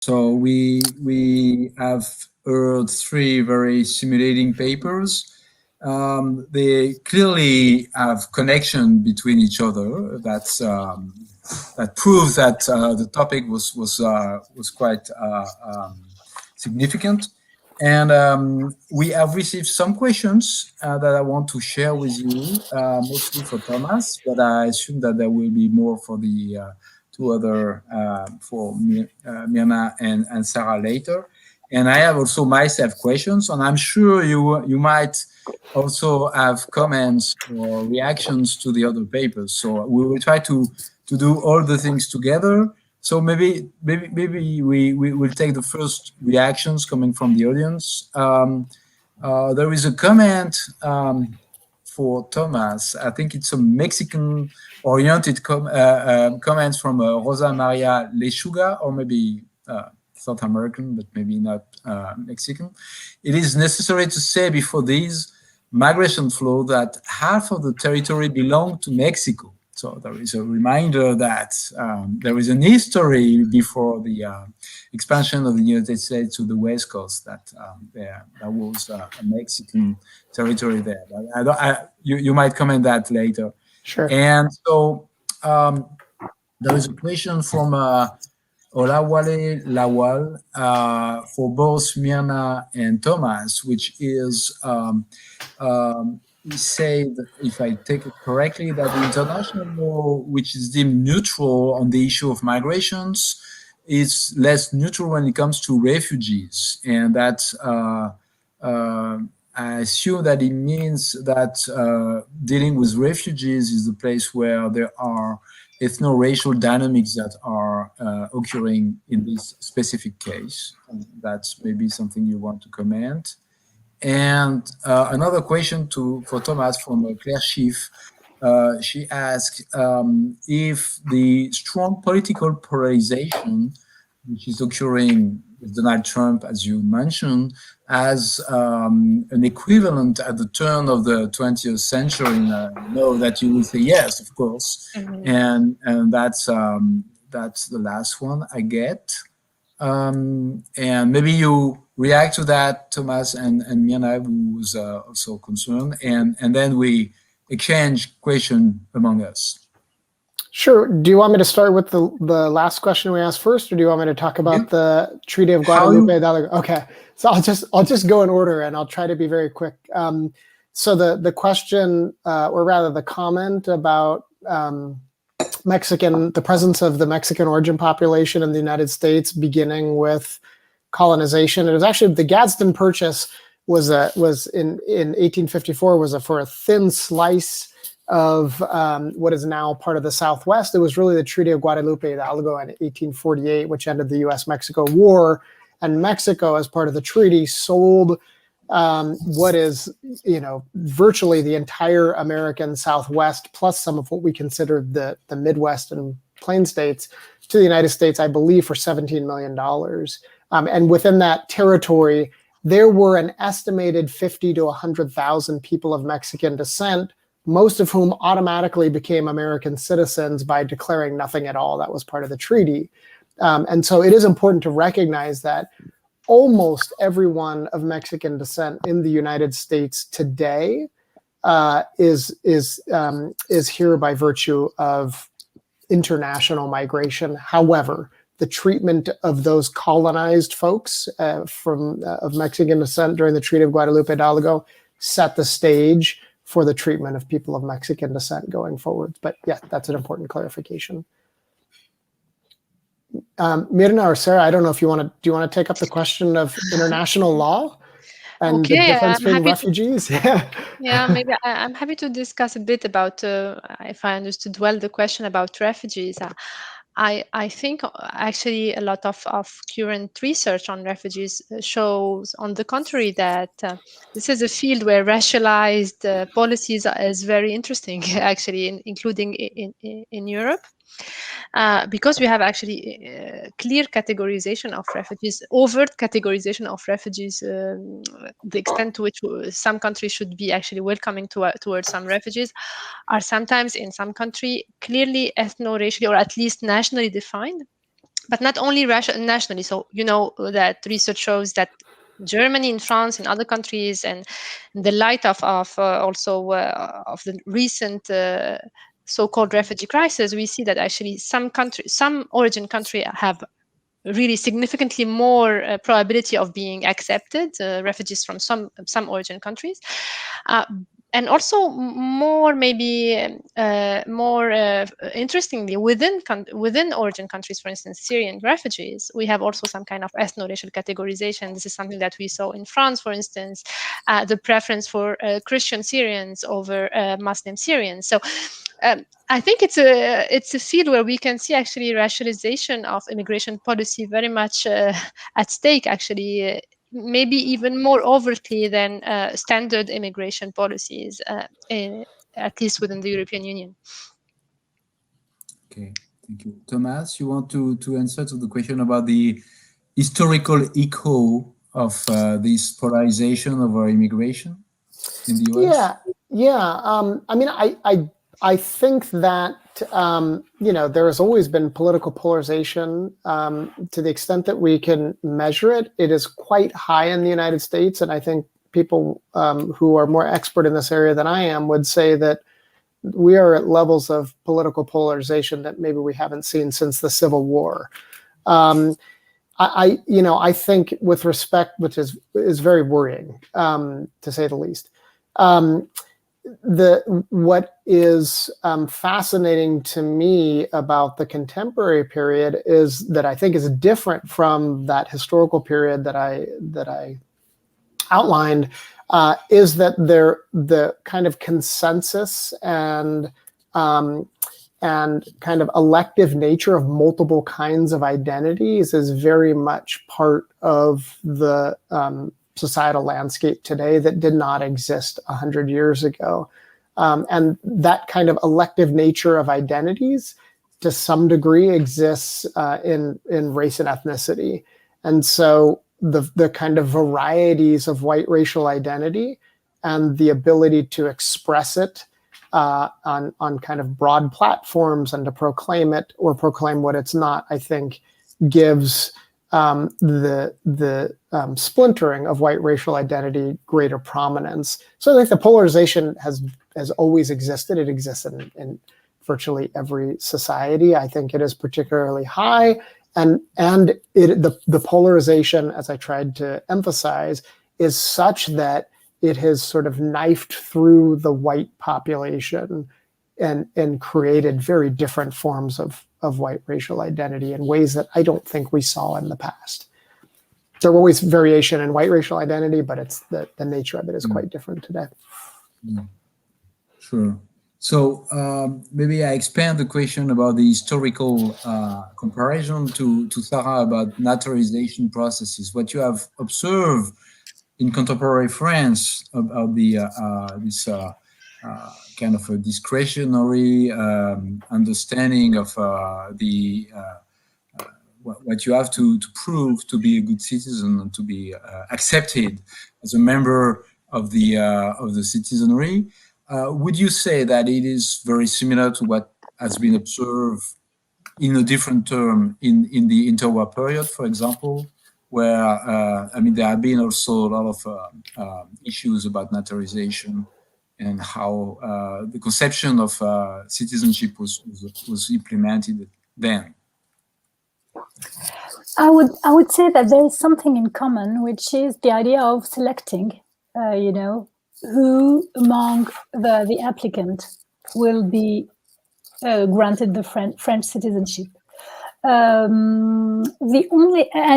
So we have heard three very stimulating papers. They clearly have connection between each other. That proves that the topic was quite significant. And we have received some questions that I want to share with you, mostly for Tomás, but I assume that there will be more for the two other, for Mirna and Sarah later. And I have also myself questions, and I'm sure you might also have comments or reactions to the other papers. So we will try to do all the things together. So maybe we will take the first reactions coming from the audience. There is a comment for Tomás. I think it's a Mexican-oriented comments from Rosa Maria Lechuga, or maybe South American, but maybe not Mexican. It is necessary to say before these migration flow that half of the territory belonged to Mexico. So there is a reminder that there is an history before the expansion of the United States to the West Coast, that there was a Mexican territory there. You might comment that later. Sure. And so there is a question from Olawale Lawal for both Mirna and Tomás, which is he said, if I take it correctly, that the international law, which is deemed neutral on the issue of migrations, is less neutral when it comes to refugees. And that I assume that it means that dealing with refugees is the place where there are ethno-racial dynamics that are occurring in this specific case. And that's maybe something you want to comment. And another question for Tomás from Claire Schiff. She asked if the strong political polarization, which is occurring with Donald Trump, as you mentioned, as an equivalent at the turn of the 20th century. No, that you will say yes, of course. Mm-hmm. And that's the last one I get. And maybe you react to that, Tomás and Mirna, who was also concerned, and then we exchange question among us. Sure. Do you want me to start with the last question we asked first, or do you want me to talk about the Treaty of Guadalupe? Okay, so I'll just go in order, and I'll try to be very quick. So the question, or rather the comment about the presence of the Mexican origin population in the United States beginning with colonization. It was actually the Gadsden Purchase was in 1854 was for a thin slice of what is now part of the Southwest. It was really the Treaty of Guadalupe Hidalgo in 1848, which ended the U.S.-Mexico War, and Mexico, as part of the treaty, sold what is, virtually the entire American Southwest, plus some of what we consider the Midwest and Plain States, to the United States, I believe, for $17 million. And within that territory, there were an estimated 50 to 100,000 people of Mexican descent, most of whom automatically became American citizens by declaring nothing at all. That was part of the treaty. And so it is important to recognize that almost everyone of Mexican descent in the United States today is here by virtue of international migration. However, the treatment of those colonized folks of Mexican descent during the Treaty of Guadalupe Hidalgo set the stage for the treatment of people of Mexican descent going forward. But yeah, that's an important clarification. Mirna or Sarah, I don't know if do you want to take up the question of international law and the difference between refugees? Yeah, maybe I'm happy to discuss a bit about, if I understood well, the question about refugees. I think actually a lot of current research on refugees shows, on the contrary, that this is a field where racialized policies is very interesting, actually, including in Europe. Because we have actually clear categorization of refugees, overt categorization of refugees, the extent to which some countries should be actually welcoming towards some refugees are sometimes in some country clearly ethno-racially or at least nationally defined. but not only nationally. So you know that research shows that Germany and France and other countries, and in the light of also of the recent so-called refugee crisis, we see that actually some origin country have really significantly more probability of being accepted, refugees from some origin countries. And also more interestingly, within origin countries, for instance, Syrian refugees, we have also some kind of ethno-racial categorization. This is something that we saw in France, for instance, the preference for Christian Syrians over Muslim Syrians. So I think it's a field where we can see actually racialization of immigration policy very much at stake, actually, maybe even more overtly than standard immigration policies, at least within the European Union. Okay, thank you. Tomás, you want to answer to the question about the historical echo of this polarization of our immigration in the US? Yeah. I mean, I think that there has always been political polarization. To the extent that we can measure it, it is quite high in the United States, and I think people who are more expert in this area than I am would say that we are at levels of political polarization that maybe we haven't seen since the Civil War. I think, with respect, which is very worrying, to say the least. What is fascinating to me about the contemporary period is that I think is different from that historical period that I outlined, is that the kind of consensus and kind of elective nature of multiple kinds of identities is very much part of the societal landscape today that did not exist 100 years ago. And that kind of elective nature of identities, to some degree, exists in race and ethnicity. And so the kind of varieties of white racial identity and the ability to express it on kind of broad platforms and to proclaim it or proclaim what it's not, I think gives the splintering of white racial identity greater prominence. So I think the polarization has always existed. It exists in virtually every society. I think it is particularly high, and the polarization, as I tried to emphasize, is such that it has sort of knifed through the white population and created very different forms of white racial identity in ways that I don't think we saw in the past. There were always variation in white racial identity, but it's the nature of it is quite different today. Yeah. Sure. So maybe I expand the question about the historical comparison to Sarah about naturalization processes. What you have observed in contemporary France about this kind of a discretionary understanding of what you have to prove to be a good citizen and to be accepted as a member of the citizenry. Would you say that it is very similar to what has been observed in a different term in the interwar period, for example, where I mean there have been also a lot of issues about naturalization and how the conception of citizenship was implemented then? I would say that there is something in common, which is the idea of selecting, who among the applicant will be granted the French citizenship. And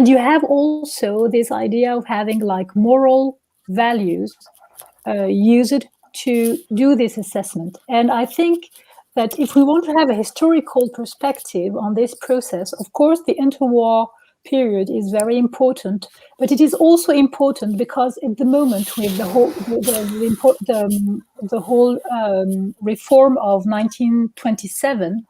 you have also this idea of having like moral values used to do this assessment. And I think that if we want to have a historical perspective on this process, of course, the interwar period is very important, but it is also important because at the moment with the whole reform of 1927,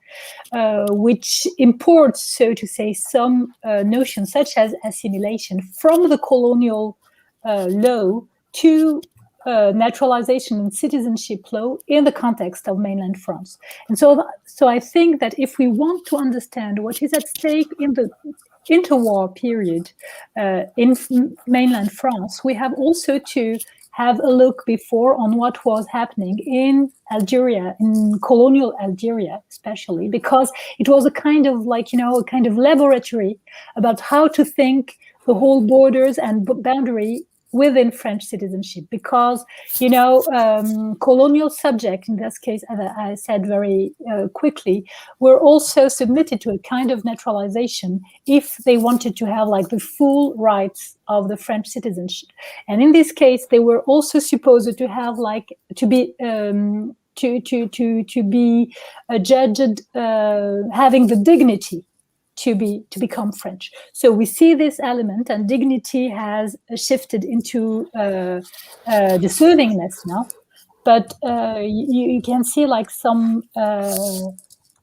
which imports, so to say, some notions such as assimilation from the colonial law to naturalization and citizenship law in the context of mainland France. And so I think that if we want to understand what is at stake in the interwar period in mainland France, we have also to have a look before on what was happening in Algeria, in colonial Algeria, especially, because it was a kind of a kind of laboratory about how to think the whole borders and boundary within French citizenship, because colonial subjects, in this case, as I said very quickly, were also submitted to a kind of naturalization if they wanted to have the full rights of the French citizenship. And in this case, they were also supposed to have to be judged having the dignity to become French. So we see this element, and dignity has shifted into deservingness now. But you can see some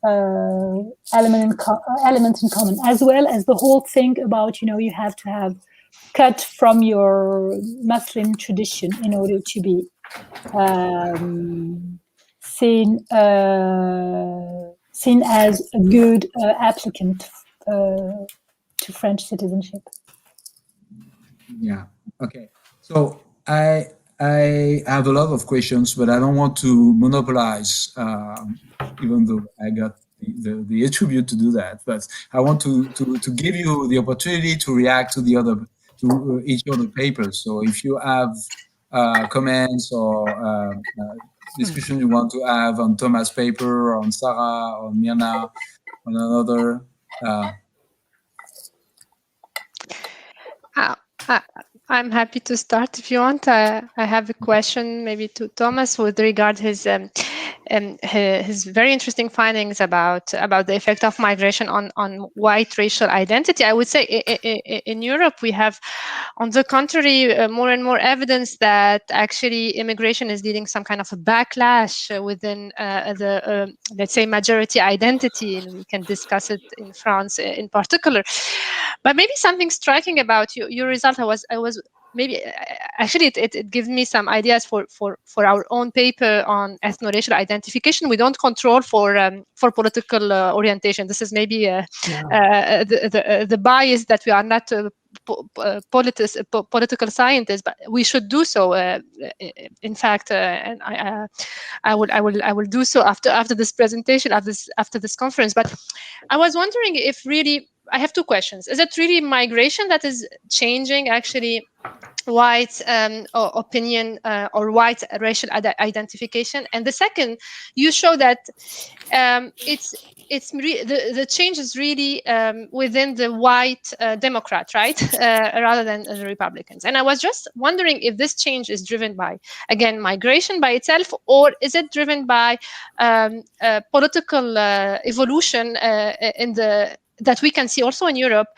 element in common, as well as the whole thing about you have to have cut from your Muslim tradition in order to be seen as a good applicant to French citizenship. Yeah. Okay. So I have a lot of questions, but I don't want to monopolize, even though I got the attribute to do that. But I want to give you the opportunity to react to each other papers. So if you have comments or discussion you want to have on Tomás' paper, on Sarah, on Mirna, on another. I'm happy to start if you want. I have a question maybe to Tomás with regard his very interesting findings about the effect of migration on white racial identity. I would say in Europe we have, on the contrary, more and more evidence that actually immigration is leading some kind of a backlash within the let's say majority identity, and we can discuss it in France in particular. But maybe something striking about your result, I was maybe actually it gives me some ideas for our own paper on ethno-racial identification. We don't control for political orientation. This is maybe the bias that we are not political scientists, but we should do so. In fact, and I will do so after this presentation, after this conference. But I was wondering if really, I have two questions. Is it really migration that is changing actually white opinion or white racial identification? And the second, you show that the change is really within the white Democrat, right, rather than the Republicans. And I was just wondering if this change is driven by, again, migration by itself, or is it driven by political evolution that we can see also in Europe,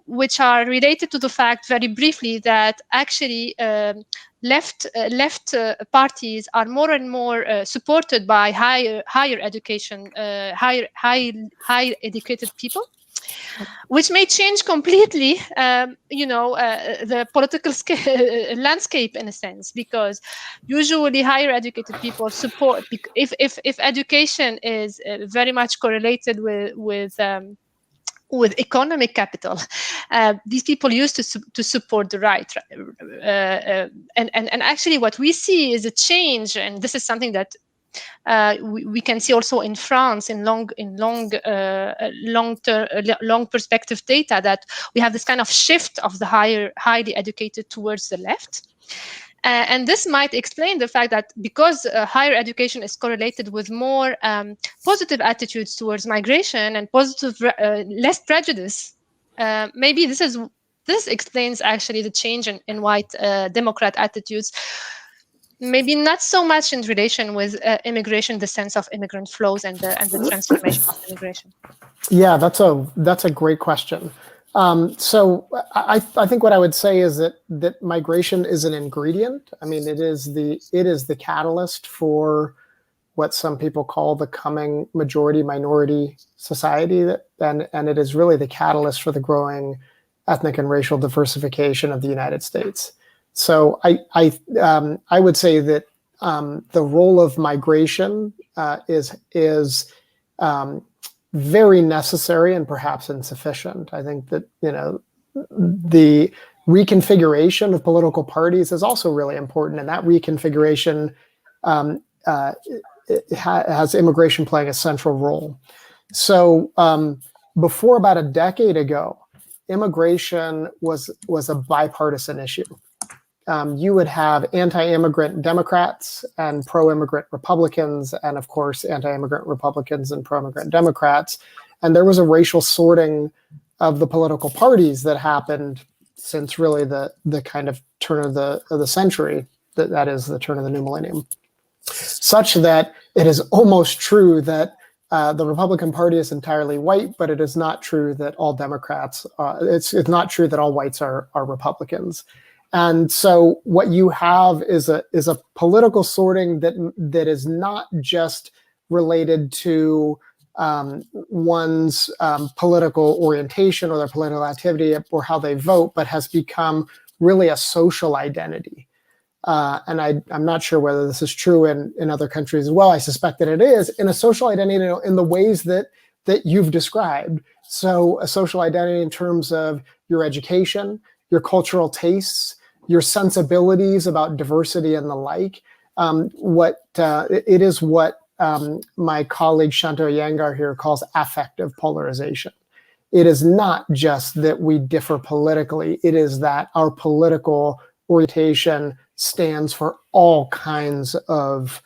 which are related to the fact, very briefly, that actually left parties are more and more supported by higher education, high educated people, which may change completely, the political landscape in a sense, because usually higher educated people support, if education is very much correlated with economic capital, these people used to support the right, and actually what we see is a change, and this is something that we can see also in France in long perspective data, that we have this kind of shift of the highly educated towards the left. And this might explain the fact that because higher education is correlated with more positive attitudes towards migration and positive, less prejudice, maybe this explains actually the change in white Democrat attitudes. Maybe not so much in relation with immigration, the sense of immigrant flows and the transformation of immigration. Yeah, that's a great question. So I think what I would say is that migration is an ingredient. I mean, it is the catalyst for what some people call the coming majority-minority society, and it is really the catalyst for the growing ethnic and racial diversification of the United States. So I would say that the role of migration is very necessary and perhaps insufficient. I think that the reconfiguration of political parties is also really important, and that reconfiguration has immigration playing a central role. So before about a decade ago, immigration was a bipartisan issue. You would have anti-immigrant Democrats and pro-immigrant Republicans, and of course, anti-immigrant Republicans and pro-immigrant Democrats. And there was a racial sorting of the political parties that happened since really the kind of turn of the century, that is the turn of the new millennium, such that it is almost true that the Republican Party is entirely white, but it is not true that all Democrats, it's not true that all whites are Republicans. And so what you have is a political sorting that is not just related to one's political orientation or their political activity or how they vote, but has become really a social identity. And I'm not sure whether this is true in other countries as well. I suspect that it is, in a social identity in the ways that you've described. So a social identity in terms of your education, your cultural tastes, your sensibilities about diversity and the like. It is what my colleague Shanto Iyengar here calls affective polarization. It is not just that we differ politically. It is that our political orientation stands for all kinds of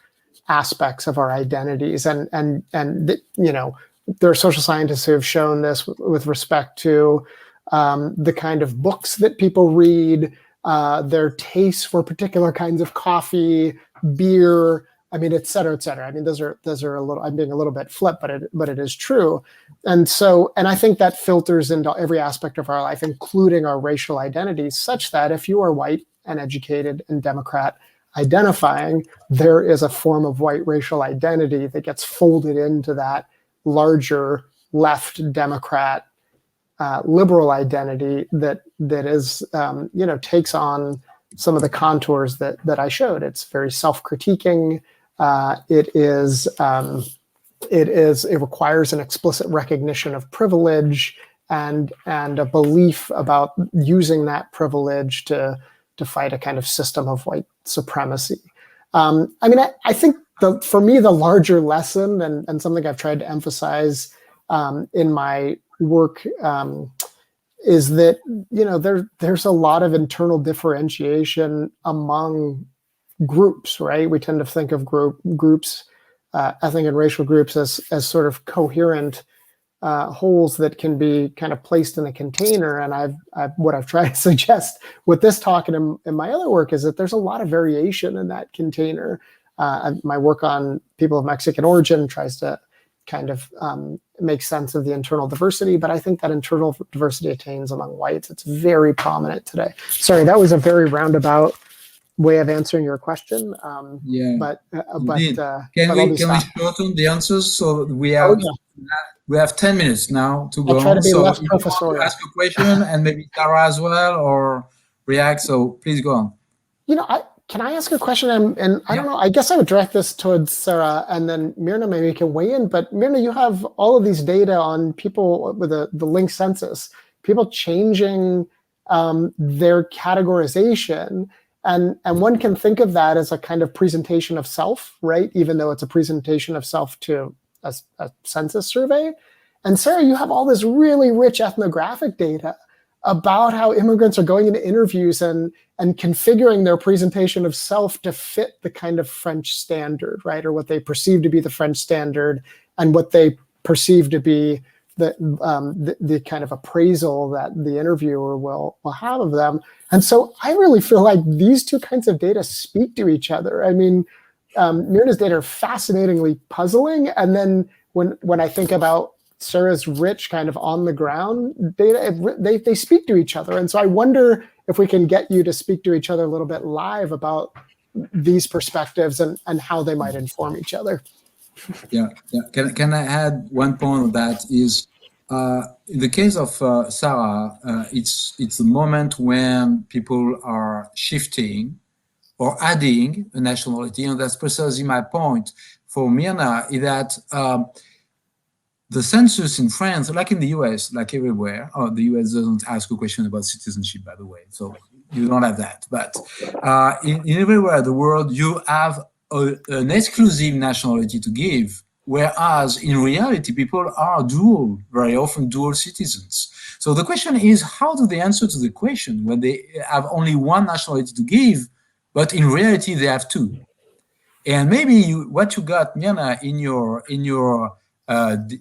aspects of our identities. And there are social scientists who have shown this with respect to the kind of books that people read, their tastes for particular kinds of coffee, beer, et cetera, et cetera. Those are a little, I'm being a little bit flip, but it is true. And I think that filters into every aspect of our life, including our racial identities, such that if you are white and educated and Democrat identifying, there is a form of white racial identity that gets folded into that larger left Democrat liberal identity that is takes on some of the contours that I showed. It's very self-critiquing. It requires an explicit recognition of privilege and a belief about using that privilege to fight a kind of system of white supremacy. I think for me the larger lesson and something I've tried to emphasize in my work is that there's a lot of internal differentiation among groups, right? We tend to think of groups, ethnic and racial groups, as sort of coherent wholes that can be kind of placed in a container. And what I've tried to suggest with this talk and in my other work is that there's a lot of variation in that container. My work on people of Mexican origin tries to kind of make sense of the internal diversity, but I think that internal diversity attains among whites. It's very prominent today. Sorry, that was a very roundabout way of answering your question. Yeah, but can we shorten the answers? So we have 10 minutes now to go. I'll try to be less if professorial. you want to ask a question and maybe Tara as well, or react. So please go on. Can I ask a question? And I don't know, I guess I would direct this towards Sarah, and then Mirna maybe can weigh in. But Mirna, you have all of these data on people with the linked census, people changing their categorization. And one can think of that as a kind of presentation of self, right? Even though it's a presentation of self to a census survey. And Sarah, you have all this really rich ethnographic data about how immigrants are going into interviews and configuring their presentation of self to fit the kind of French standard, right? Or what they perceive to be the French standard and what they perceive to be the kind of appraisal that the interviewer will have of them. And so I really feel like these two kinds of data speak to each other. Mirna's data are fascinatingly puzzling. And then when I think about Sarah's rich kind of on the ground data, they speak to each other. And so I wonder if we can get you to speak to each other a little bit live about these perspectives and how they might inform each other. Yeah. Can I add one point on that is in the case of Sarah, it's the moment when people are shifting or adding a nationality, and that's precisely my point for Mirna, is that the census in France, like in the US, like everywhere, the US doesn't ask a question about citizenship, by the way, so you don't have that. But in everywhere in the world, you have an exclusive nationality to give, whereas in reality, people are very often dual citizens. So the question is, how do they answer to the question when they have only one nationality to give, but in reality, they have two? And maybe what you got, Mirna, in your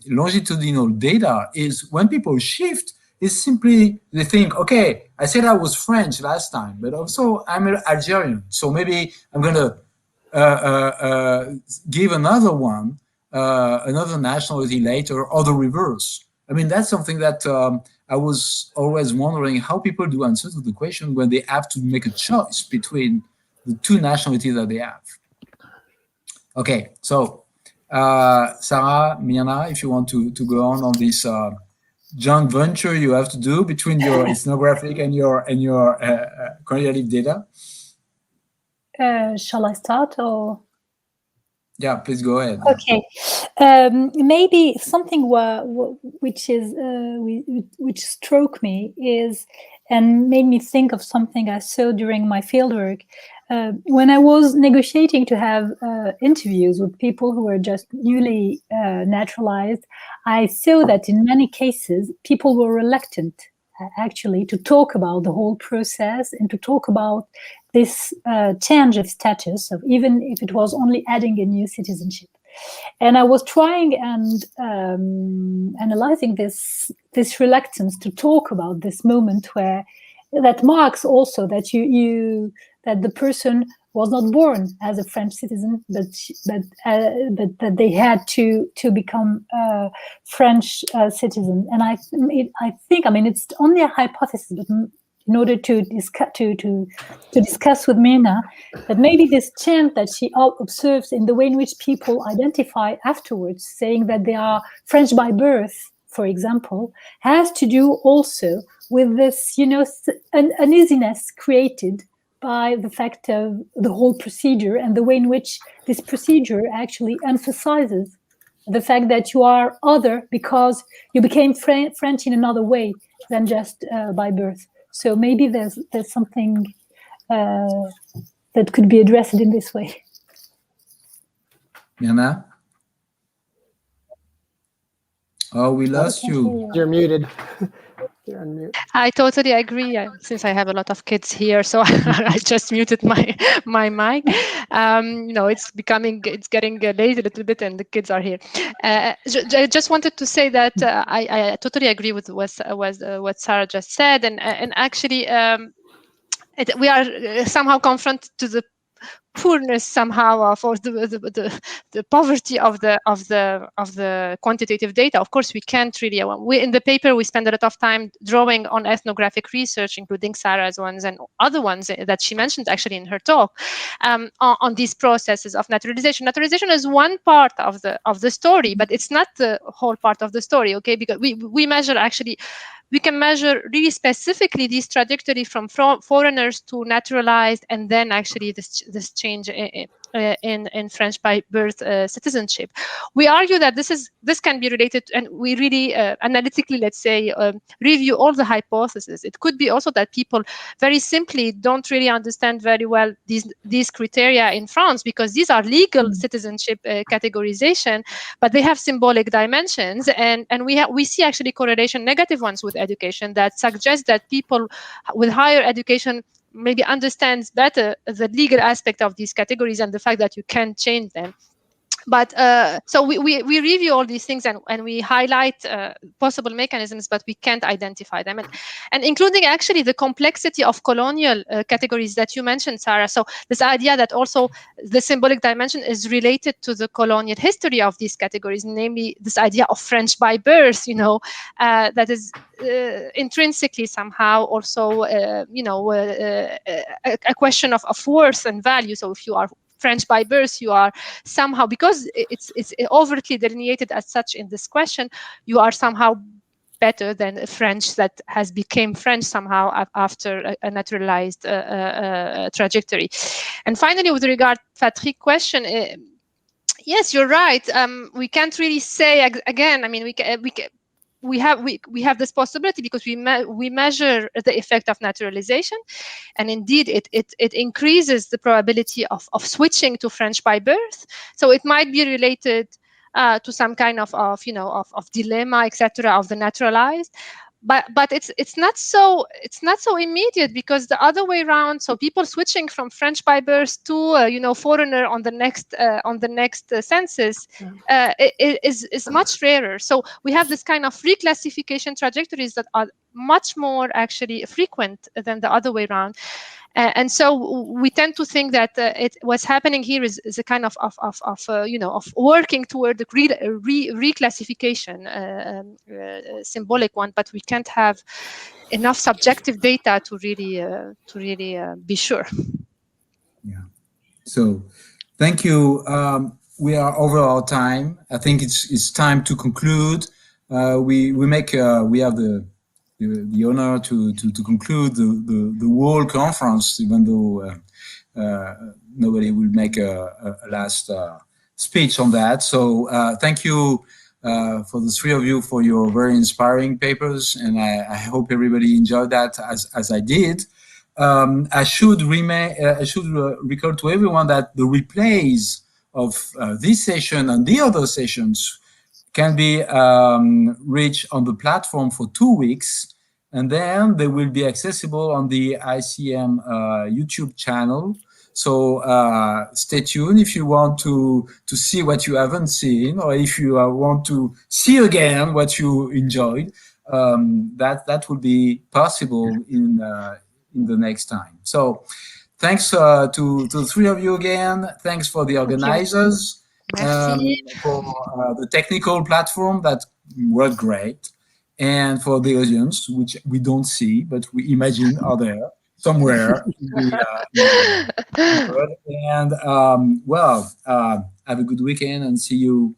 longitudinal data is when people shift, is simply they think, okay, I said I was French last time, but also I'm Algerian, so maybe I'm going to give another one, another nationality later, or the reverse. I mean, that's something that I was always wondering how people do answer to the question when they have to make a choice between the two nationalities that they have. Okay, so Sarah, Mirna, if you want to go on this joint venture you have to do between your ethnographic and your quantitative data. Shall I start or? Yeah, please go ahead. Okay, maybe something which struck me is and made me think of something I saw during my fieldwork. When I was negotiating to have interviews with people who were just newly naturalized, I saw that in many cases, people were reluctant actually to talk about the whole process and to talk about this change of status, of even if it was only adding a new citizenship. And I was trying and analyzing this reluctance to talk about this moment where that marks also that that the person was not born as a French citizen, but that they had to become a French citizen. And I think, I mean, it's only a hypothesis, but in order to discuss with Mirna, that maybe this change that she observes in the way in which people identify afterwards, saying that they are French by birth, for example, has to do also with this, an uneasiness created by the fact of the whole procedure and the way in which this procedure actually emphasizes the fact that you are other because you became French in another way than just by birth. So maybe there's something that could be addressed in this way. Mirna? Oh, we lost you. You're muted. You're on mute. I totally agree. Since I have a lot of kids here, so I just muted my mic. It's getting late a little bit, and the kids are here. I just wanted to say that I totally agree with what Sarah just said, and actually we are somehow confronted to the poorness somehow of, or the poverty of the quantitative data. Of course, we can't really. In the paper we spend a lot of time drawing on ethnographic research, including Sarah's ones and other ones that she mentioned actually in her talk, on these processes of naturalization. Naturalization is one part of the story, but it's not the whole part of the story. Okay, because we measure actually. We can measure really specifically this trajectory from foreigners to naturalized, and then actually this change in French by birth citizenship. We argue that this can be related, and we really analytically, let's say, review all the hypotheses. It could be also that people very simply don't really understand very well these criteria in France, because these are legal citizenship categorization, but they have symbolic dimensions, and we see actually correlation, negative ones, with education that suggests that people with higher education maybe understands better the legal aspect of these categories and the fact that you can change them. But so we review all these things and we highlight possible mechanisms, but we can't identify them, and including actually the complexity of colonial categories that you mentioned, Sarah. So this idea that also the symbolic dimension is related to the colonial history of these categories, namely this idea of French by birth, that is intrinsically somehow also a question of worth and value. So if you are French by birth, you are somehow, because it's overtly delineated as such in this question, you are somehow better than French that has become French somehow after a naturalized trajectory. And finally, with regard to Patrick's question, yes, you're right. We can't really say again. I mean, we have this possibility because we measure the effect of naturalization, and indeed it increases the probability of switching to French by birth. So it might be related to some kind of dilemma, etc., of the naturalized. But it's not so immediate, because the other way around, so people switching from French by birth to foreigner on the next census is much rarer. So we have this kind of reclassification trajectories that are much more actually frequent than the other way around. And so we tend to think that what's happening here is a kind of working toward the reclassification, symbolic one, but we can't have enough subjective data to really be sure. Yeah. So, thank you. We are over our time. I think it's time to conclude. We have the honor to conclude the whole conference, even though nobody will make a last speech on that. So thank you for the three of you for your very inspiring papers, and I hope everybody enjoyed that as I did. I should recall to everyone that the replays of this session and the other sessions can be reached on the platform for 2 weeks, and then they will be accessible on the ICM YouTube channel. So stay tuned if you want to see what you haven't seen, or if you want to see again what you enjoyed. That will be possible in the next time. So thanks to the three of you again. Thanks for the organizers. For the technical platform that worked great, and for the audience, which we don't see, but we imagine are there somewhere in the world. And have a good weekend, and see you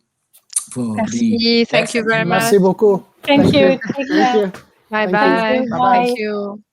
for Merci. Thank you very much. Merci beaucoup. Thank you. Thank you. Bye-bye. Thank you. Thank you.